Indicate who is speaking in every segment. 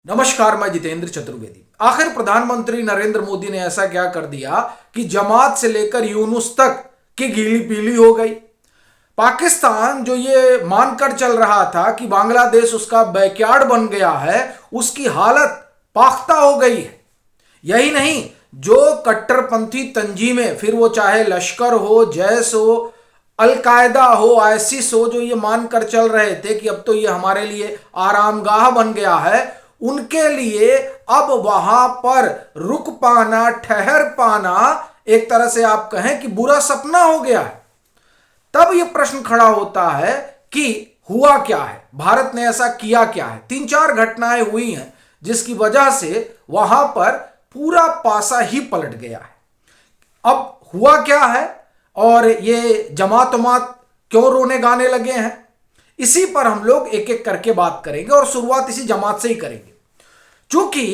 Speaker 1: नमस्कार, मैं जितेंद्र चतुर्वेदी। आखिर प्रधानमंत्री नरेंद्र मोदी ने ऐसा क्या कर दिया कि जमात से लेकर यूनुस तक की गीली पीली हो गई। पाकिस्तान जो ये मानकर चल रहा था कि बांग्लादेश उसका बैकयार्ड बन गया है, उसकी हालत पाख्ता हो गई है। यही नहीं, जो कट्टरपंथी तंजीमें, फिर वो चाहे लश्कर हो, जैश हो, अलकायदा हो, आईसिस हो, जो ये मानकर चल रहे थे कि अब तो ये हमारे लिए आरामगाह बन गया है, उनके लिए अब वहां पर रुक पाना, ठहर पाना, एक तरह से आप कहें कि बुरा सपना हो गया है। तब यह प्रश्न खड़ा होता है कि हुआ क्या है, भारत ने ऐसा किया क्या है। 3-4 घटनाएं हुई हैं जिसकी वजह से वहां पर पूरा पासा ही पलट गया है। अब हुआ क्या है और ये जमात क्यों रोने गाने लगे हैं, इसी पर हम लोग एक एक करके बात करेंगे और शुरुआत इसी जमात से ही करेंगे। चूंकि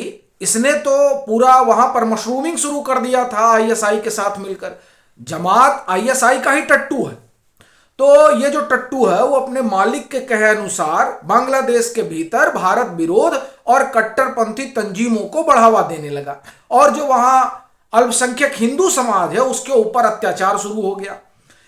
Speaker 1: इसने तो पूरा वहां पर मशरूमिंग शुरू कर दिया था आईएसआई के साथ मिलकर। जमात आईएसआई का ही टट्टू है, तो ये जो टट्टू है वो अपने मालिक के कहे अनुसार बांग्लादेश के भीतर भारत विरोध और कट्टरपंथी तंजीमों को बढ़ावा देने लगा और जो वहां अल्पसंख्यक हिंदू समाज है उसके ऊपर अत्याचार शुरू हो गया।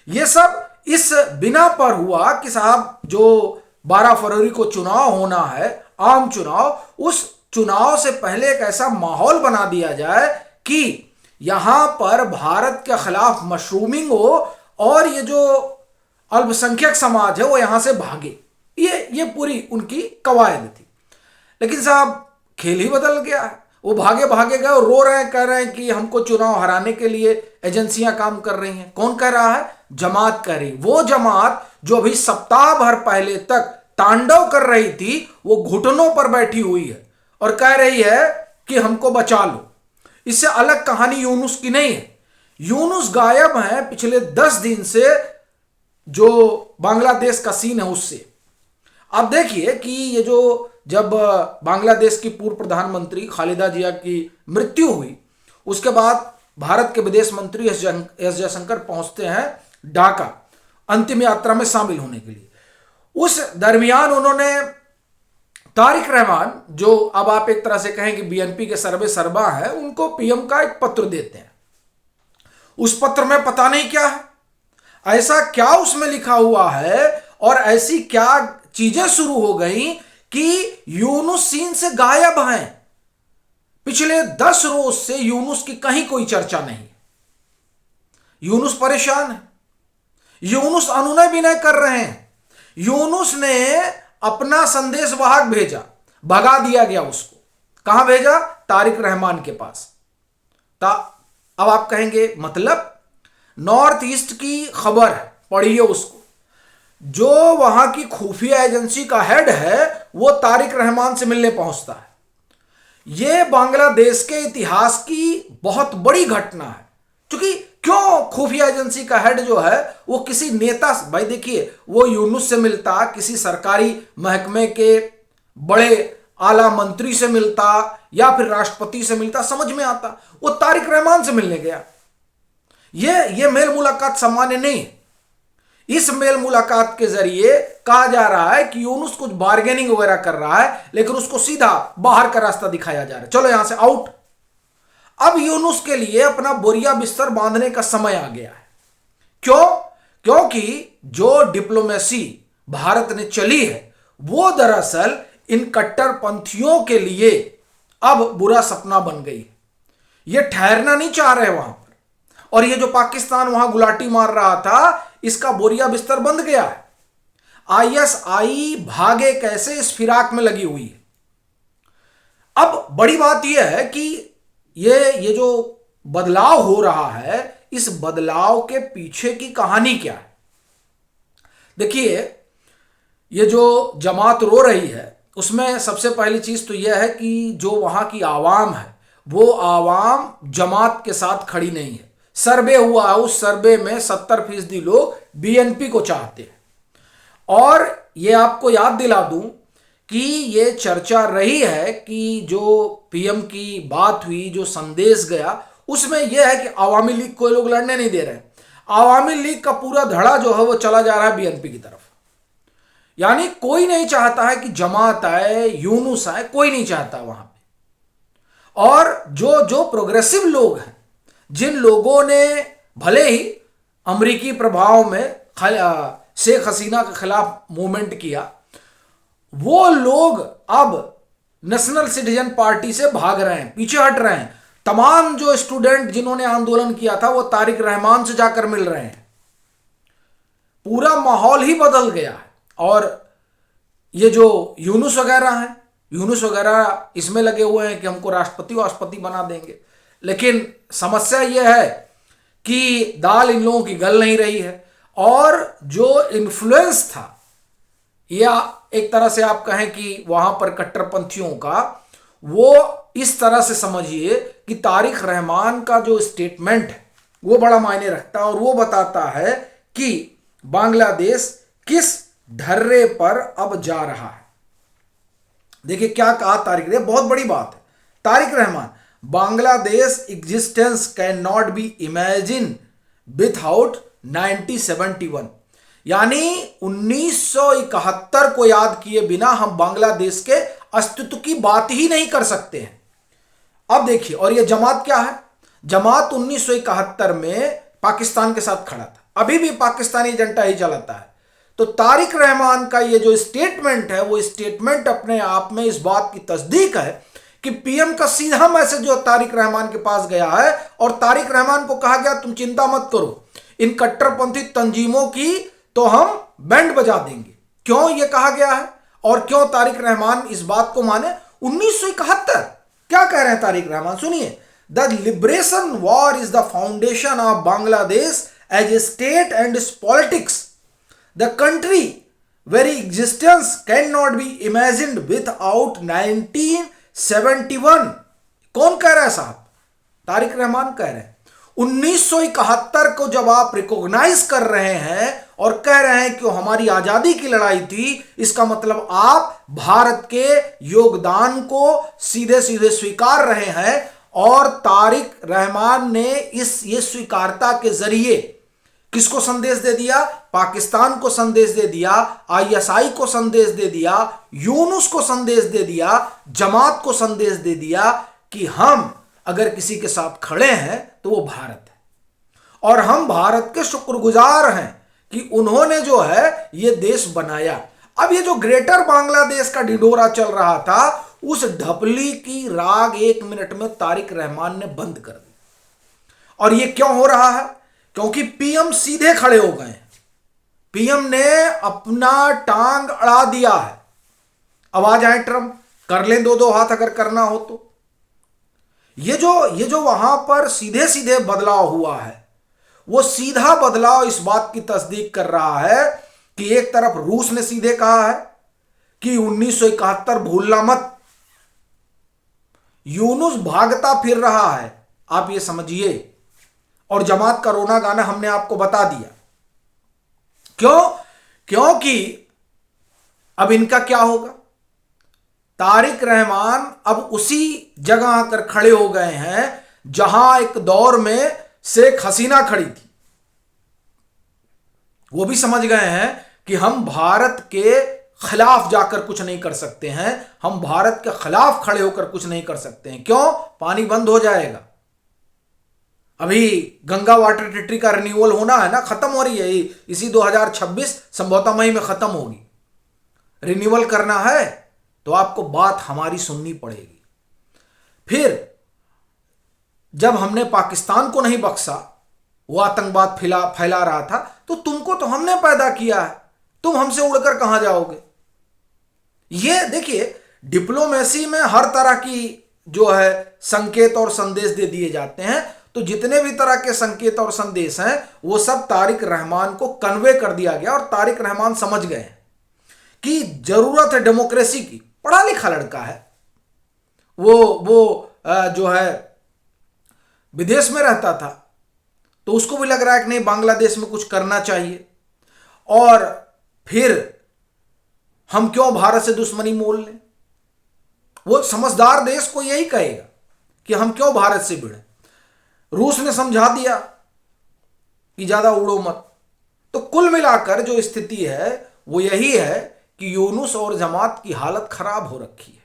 Speaker 1: ये सब इस बिना पर हुआ कि साहब जो 12 फरवरी को चुनाव होना है, आम चुनाव, उस चुनाव से पहले एक ऐसा माहौल बना दिया जाए कि यहां पर भारत के खिलाफ मशरूमिंग हो और ये जो अल्पसंख्यक समाज है वो यहां से भागे। ये पूरी उनकी कवायद थी। लेकिन साहब खेल ही बदल गया है। वो भागे भागे गए और रो रहे हैं, कह रहे हैं कि हमको चुनाव हराने के लिए एजेंसियां काम कर रही हैं। कौन कह रहा है? जमात कह रही। वो जमात जो अभी सप्ताह भर पहले तक तांडव कर रही थी, वो घुटनों पर बैठी हुई है और कह रही है कि हमको बचा लो। इससे अलग कहानी यूनुस की नहीं है। यूनुस गायब है पिछले 10 दिन से, जो बांग्लादेश का सीन है उससे। अब देखिए कि ये जो जब बांग्लादेश की पूर्व प्रधानमंत्री खालिदा जिया की मृत्यु हुई, उसके बाद भारत के विदेश मंत्री एस जयशंकर पहुंचते हैं ढाका अंतिम यात्रा में शामिल होने के लिए। उस दरमियान उन्होंने तारिक रहमान, जो अब आप एक तरह से कहें कि बीएनपी के सर्वे सर्वा है, उनको पीएम का एक पत्र देते हैं। उस पत्र में पता नहीं क्या है, ऐसा क्या उसमें लिखा हुआ है और ऐसी क्या चीजें शुरू हो गई कि यूनुस सीन से गायब हैं। पिछले 10 रोज से यूनुस की कहीं कोई चर्चा नहीं। यूनुस परेशान है, यूनुस अनुनय विनय कर रहे हैं। यूनुस ने अपना संदेश वाहक भेजा, भगा दिया गया उसको। कहां भेजा? तारिक रहमान के पास। अब आप कहेंगे मतलब नॉर्थ ईस्ट की खबर है, पढ़िए उसको। जो वहां की खुफिया एजेंसी का हेड है वो तारिक रहमान से मिलने पहुंचता है। यह बांग्लादेश के इतिहास की बहुत बड़ी घटना है। क्योंकि क्यों खुफिया एजेंसी का हेड जो है वो किसी नेता, भाई देखिए, वो यूनुस से मिलता, किसी सरकारी महकमे के बड़े आला मंत्री से मिलता या फिर राष्ट्रपति से मिलता, समझ में आता। वो तारिक रहमान से मिलने गया। ये मेल मुलाकात सामान्य नहीं। इस मेल मुलाकात के जरिए कहा जा रहा है कि यूनुस कुछ बार्गेनिंग वगैरह कर रहा है, लेकिन उसको सीधा बाहर का रास्ता दिखाया जा रहा है, चलो यहां से आउट। अब यूनुस के लिए अपना बोरिया बिस्तर बांधने का समय आ गया है। क्यों? क्योंकि जो डिप्लोमेसी भारत ने चली है वो दरअसल इन कट्टरपंथियों के लिए अब बुरा सपना बन गई है। ये ठहरना नहीं चाह रहे वहां पर, और ये जो पाकिस्तान वहां गुलाटी मार रहा था, इसका बोरिया बिस्तर बंद गया है। आईएसआई भागे कैसे इस फिराक में लगी हुई है। अब बड़ी बात यह है कि ये जो बदलाव हो रहा है, इस बदलाव के पीछे की कहानी क्या है? देखिए, ये जो जमात रो रही है उसमें सबसे पहली चीज तो यह है कि जो वहां की आवाम है वो आवाम जमात के साथ खड़ी नहीं है। सर्वे हुआ है, उस सर्वे में 70% लोग बीएनपी को चाहते हैं। और ये आपको याद दिला दूं कि ये चर्चा रही है कि जो पीएम की बात हुई, जो संदेश गया, उसमें यह है कि आवामी लीग को लोग लड़ने नहीं दे रहे हैं। आवामी लीग का पूरा धड़ा जो है वो चला जा रहा है बीएनपी की तरफ। यानी कोई नहीं चाहता है कि जमात आए, यूनुस आए, कोई नहीं चाहता वहां पे। और जो जो प्रोग्रेसिव लोग हैं, जिन लोगों ने भले ही अमेरिकी प्रभाव में शेख हसीना के खिलाफ मूवमेंट किया, वो लोग अब नेशनल सिटीजन पार्टी से भाग रहे हैं, पीछे हट रहे हैं। तमाम जो स्टूडेंट जिन्होंने आंदोलन किया था वो तारिक रहमान से जाकर मिल रहे हैं। पूरा माहौल ही बदल गया है। और ये जो यूनुस वगैरह हैं, यूनुस वगैरह इसमें लगे हुए हैं कि हमको राष्ट्रपति बना देंगे। लेकिन समस्या यह है कि दाल इन लोगों की गल नहीं रही है। और जो इन्फ्लुएंस था, या एक तरह से आप कहें कि वहां पर कट्टरपंथियों का, वो इस तरह से समझिए कि तारिक रहमान का जो स्टेटमेंट है वो बड़ा मायने रखता है। और वो बताता है कि बांग्लादेश किस ढर्रे पर अब जा रहा है। देखिए क्या कहा तारिक ने, बहुत बड़ी बात है। Tariq Rahman, Bangladesh existence can not B imagine without 1971, यानी 1971 को याद किए बिना हम बांग्लादेश के अस्तित्व की बात ही नहीं कर सकते हैं। अब देखिए, और यह जमात क्या है? जमात 1971 में पाकिस्तान के साथ खड़ा था, अभी भी पाकिस्तानी एजेंडा ही चलाता है। तो तारिक रहमान का ये जो स्टेटमेंट है, वो स्टेटमेंट अपने आप में इस बात की तस्दीक है कि पीएम का सीधा मैसेज जो तारिक रहमान के पास गया है, और तारिक रहमान को कहा गया तुम चिंता मत करो, इन कट्टरपंथी तंजीमों की तो हम बैंड बजा देंगे। क्यों ये कहा गया है और क्यों तारिक रहमान इस बात को माने? 1971 क्या कह रहे हैं तारिक रहमान, सुनिए। The liberation war is the foundation of Bangladesh as a state and its politics. The country very existence can not be imagined without 1971। कौन कह रहा है साहब? तारिक रहमान कह रहे हैं। 1971 को जब आप रिकॉग्नाइज कर रहे हैं और कह रहे हैं कि हमारी आजादी की लड़ाई थी, इसका मतलब आप भारत के योगदान को सीधे सीधे स्वीकार रहे हैं। और तारिक रहमान ने ये स्वीकारता के जरिए किसको संदेश दे दिया? पाकिस्तान को संदेश दे दिया, आईएसआई को संदेश दे दिया, यूनुस को संदेश दे दिया, जमात को संदेश दे दिया कि हम अगर किसी के साथ खड़े हैं तो वो भारत है। और हम भारत के शुक्रगुजार हैं कि उन्होंने जो है ये देश बनाया। अब ये जो ग्रेटर बांग्लादेश का ढिढोरा चल रहा था, उस ढपली की राग 1 मिनट में तारिक रहमान ने बंद कर दी। और ये क्यों हो रहा है? क्योंकि पीएम सीधे खड़े हो गए। पीएम ने अपना टांग अड़ा दिया है। अब आ जाए ट्रंप, कर लें दो दो हाथ अगर करना हो तो। ये जो वहां पर सीधे सीधे बदलाव हुआ है, वो सीधा बदलाव इस बात की तस्दीक कर रहा है कि एक तरफ रूस ने सीधे कहा है कि 1971 भूलना मत। यूनुस भागता फिर रहा है, आप ये समझिए। और जमात का रोना गाना हमने आपको बता दिया। क्यों? क्योंकि अब इनका क्या होगा? तारिक रहमान अब उसी जगह आकर खड़े हो गए हैं जहां एक दौर में शेख हसीना खड़ी थी। वो भी समझ गए हैं कि हम भारत के खिलाफ जाकर कुछ नहीं कर सकते हैं, हम भारत के खिलाफ खड़े होकर कुछ नहीं कर सकते हैं। क्यों? पानी बंद हो जाएगा। अभी गंगा वाटर ट्रीटी का रिन्यूअल होना है ना, खत्म हो रही है, इसी 2026 संभवतः मई में खत्म होगी। रिन्यूअल करना है तो आपको बात हमारी सुननी पड़ेगी। फिर जब हमने पाकिस्तान को नहीं बख्शा, वो आतंकवाद फैला रहा था, तो तुमको तो हमने पैदा किया है, तुम हमसे उड़कर कहां जाओगे? ये देखिए, डिप्लोमेसी में हर तरह की जो है संकेत और संदेश दे दिए जाते हैं। तो जितने भी तरह के संकेत और संदेश हैं, वो सब तारिक रहमान को कन्वे कर दिया गया। और तारिक रहमान समझ गए कि जरूरत है डेमोक्रेसी की। पढ़ा लिखा लड़का है वो जो है विदेश में रहता था, तो उसको भी लग रहा है कि नहीं, बांग्लादेश में कुछ करना चाहिए। और फिर हम क्यों भारत से दुश्मनी मोल लें? वो समझदार देश को यही कहेगा कि हम क्यों भारत से भिड़े। रूस ने समझा दिया कि ज्यादा उड़ो मत। तो कुल मिलाकर जो स्थिति है वो यही है कि यूनुस और जमात की हालत खराब हो रखी है।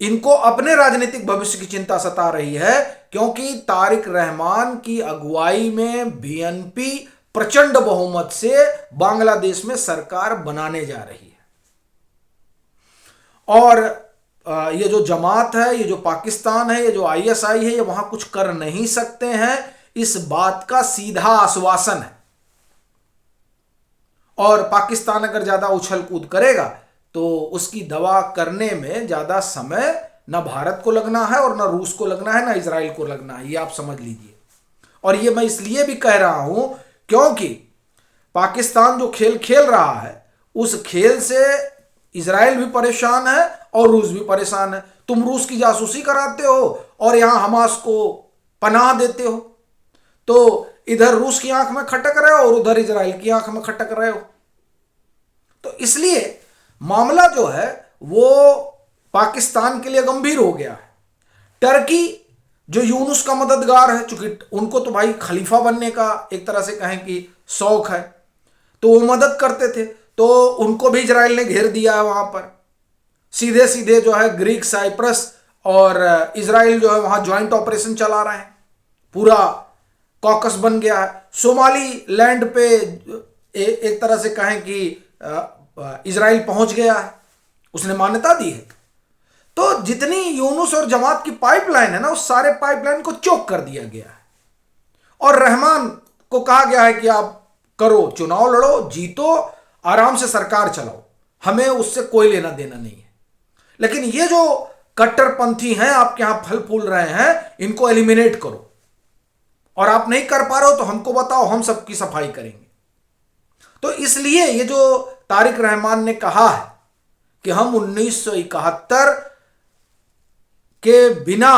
Speaker 1: इनको अपने राजनीतिक भविष्य की चिंता सता रही है, क्योंकि तारिक रहमान की अगुवाई में बीएनपी प्रचंड बहुमत से बांग्लादेश में सरकार बनाने जा रही है। और ये जो जमात है, ये जो पाकिस्तान है, ये जो आईएसआई है, ये वहां कुछ कर नहीं सकते हैं, इस बात का सीधा आश्वासन है। और पाकिस्तान अगर ज्यादा उछल कूद करेगा तो उसकी दवा करने में ज्यादा समय न भारत को लगना है और न रूस को लगना है, न इजराइल को लगना है, ये आप समझ लीजिए। और ये मैं इसलिए भी कह रहा हूं क्योंकि पाकिस्तान जो खेल खेल रहा है उस खेल से इजराइल भी परेशान है और रूस भी परेशान है। तुम रूस की जासूसी कराते हो और यहां हमास को पनाह देते हो, तो इधर रूस की आंख में खटक रहे हो और उधर इजराइल की आंख में खटक रहे हो। तो इसलिए मामला जो है वो पाकिस्तान के लिए गंभीर हो गया है। टर्की जो यूनुस का मददगार है, चूंकि उनको तो भाई खलीफा बनने का एक तरह से कहें कि शौक है, तो वो मदद करते थे, तो उनको भी इजराइल ने घेर दिया है। वहां पर सीधे सीधे जो है ग्रीक, साइप्रस और इजराइल जो है वहां ज्वाइंट ऑपरेशन चला रहे हैं। पूरा कॉकस बन गया है। सोमाली लैंड पे एक तरह से कहें कि इजराइल पहुंच गया है, उसने मान्यता दी है। तो जितनी यूनुस और जमात की पाइपलाइन है ना, उस सारे पाइपलाइन को चोक कर दिया गया है। और रहमान को कहा गया है कि आप करो, चुनाव लड़ो, जीतो, आराम से सरकार चलाओ, हमें उससे कोई लेना देना नहीं है। लेकिन ये जो कट्टरपंथी हैं आपके यहां फल फूल रहे हैं, इनको एलिमिनेट करो। और आप नहीं कर पा रहे हो तो हमको बताओ, हम सबकी सफाई करेंगे। तो इसलिए ये जो तारिक रहमान ने कहा है कि हम 1971 के बिना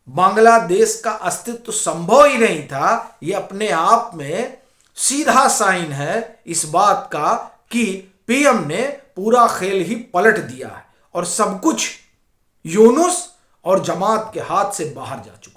Speaker 1: बांग्लादेश का अस्तित्व संभव ही नहीं था, ये अपने आप में सीधा साइन है इस बात का कि पीएम ने पूरा खेल ही पलट दिया है और सब कुछ यूनुस और जमात के हाथ से बाहर जा चुका है।